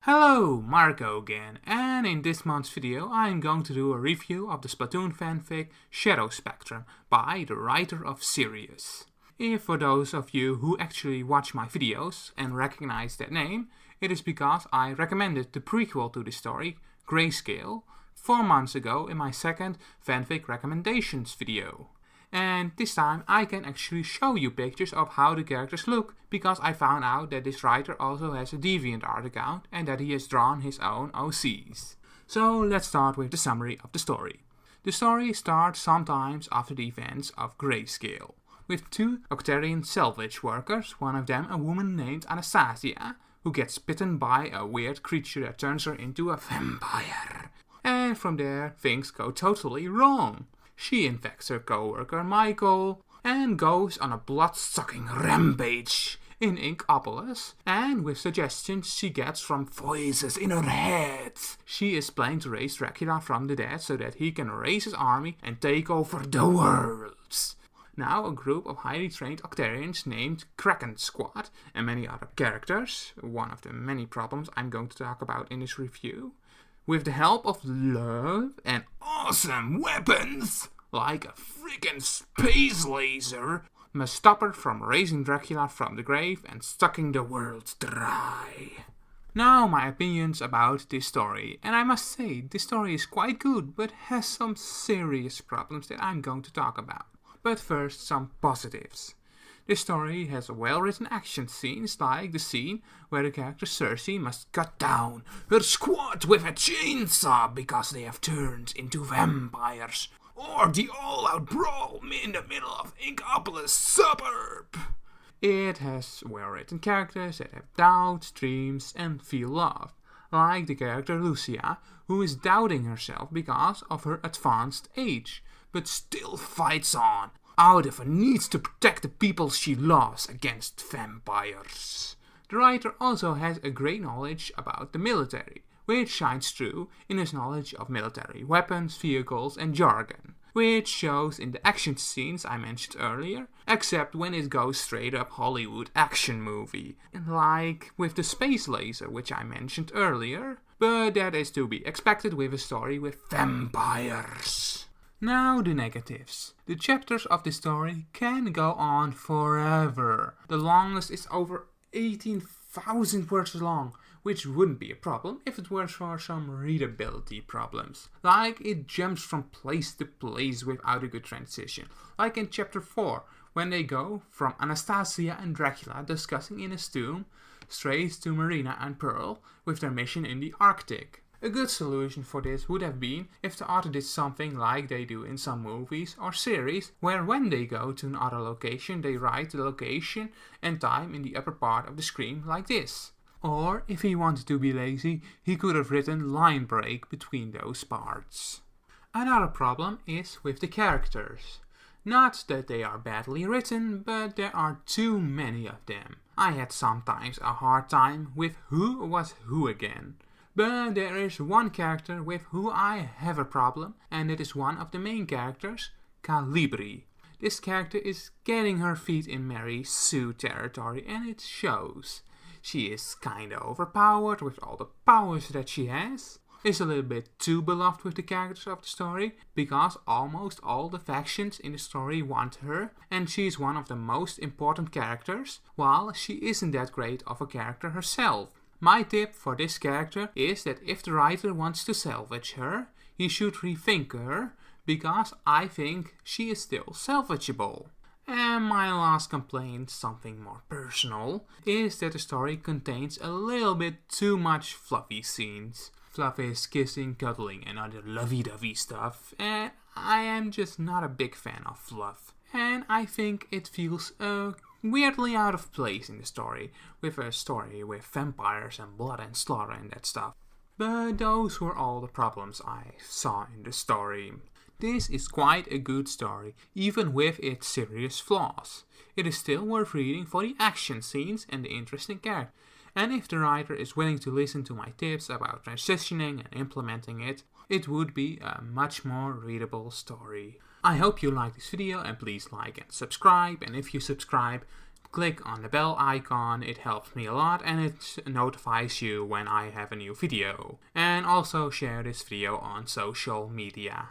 Hello, Marco again, and in this month's video I am going to do a review of the Splatoon fanfic Shadow Spectrum by the writer of Sirius. If for those of you who actually watch my videos and recognize that name, it is because I recommended the prequel to the story, Grayscale, 4 months ago in my second fanfic recommendations video. And this time I can actually show you pictures of how the characters look, because I found out that this writer also has a DeviantArt account and that he has drawn his own OCs. So let's start with the summary of the story. The story starts sometimes after the events of Grayscale, with 2 Octarian salvage workers, one of them a woman named Anastasia, who gets bitten by a weird creature that turns her into a vampire. And from there things go totally wrong. She infects her co-worker Michael and goes on a blood-sucking rampage in Inkopolis, and with suggestions she gets from voices in her head, she is planning to raise Dracula from the dead so that he can raise his army and take over the world. Now a group of highly trained Octarians named Kraken Squad and many other characters, one of the many problems I'm going to talk about in this review, with the help of love and awesome weapons, like a freaking space laser, must stop her from raising Dracula from the grave and sucking the world dry. Now my opinions about this story, and I must say this story is quite good but has some serious problems that I'm going to talk about. But first some positives. This story has well-written action scenes, like the scene where the character Cersei must cut down her squad with a chainsaw because they have turned into vampires, or the all-out brawl in the middle of Inkopolis suburb. It has well-written characters that have doubts, dreams and feel love, like the character Lucia, who is doubting herself because of her advanced age, but still fights on, out of a need to protect the people she loves against vampires. The writer also has a great knowledge about the military, which shines through in his knowledge of military weapons, vehicles and jargon, which shows in the action scenes I mentioned earlier, except when it goes straight up Hollywood action movie, like with the space laser which I mentioned earlier, but that is to be expected with a story with vampires. Now the negatives. The chapters of the story can go on forever. The longest is over 18,000 words long, which wouldn't be a problem if it were for some readability problems. Like it jumps from place to place without a good transition. Like in chapter 4, when they go from Anastasia and Dracula discussing in his tomb, straight to Marina and Pearl with their mission in the Arctic. A good solution for this would have been if the author did something like they do in some movies or series, where when they go to another location they write the location and time in the upper part of the screen like this. Or if he wanted to be lazy, he could have written line break between those parts. Another problem is with the characters. Not that they are badly written, but there are too many of them. I had sometimes a hard time with who was who again. But there is one character with who I have a problem, and it is one of the main characters, Calibri. This character is getting her feet in Mary Sue territory, and it shows. She is kinda overpowered with all the powers that she has, is a little bit too beloved with the characters of the story, because almost all the factions in the story want her, and she is one of the most important characters, while she isn't that great of a character herself. My tip for this character is that if the writer wants to salvage her, he should rethink her, because I think she is still salvageable. And my last complaint, something more personal, is that the story contains a little bit too much fluffy scenes. Fluff is kissing, cuddling and other lovey-dovey stuff, and I am just not a big fan of fluff. And I think it feels weirdly out of place in the story, with a story with vampires and blood and slaughter and that stuff. But those were all the problems I saw in the story. This is quite a good story, even with its serious flaws. It is still worth reading for the action scenes and the interesting characters. And if the writer is willing to listen to my tips about transitioning and implementing it, it would be a much more readable story. I hope you liked this video, and please like and subscribe, and if you subscribe, click on the bell icon, it helps me a lot and it notifies you when I have a new video. And also share this video on social media.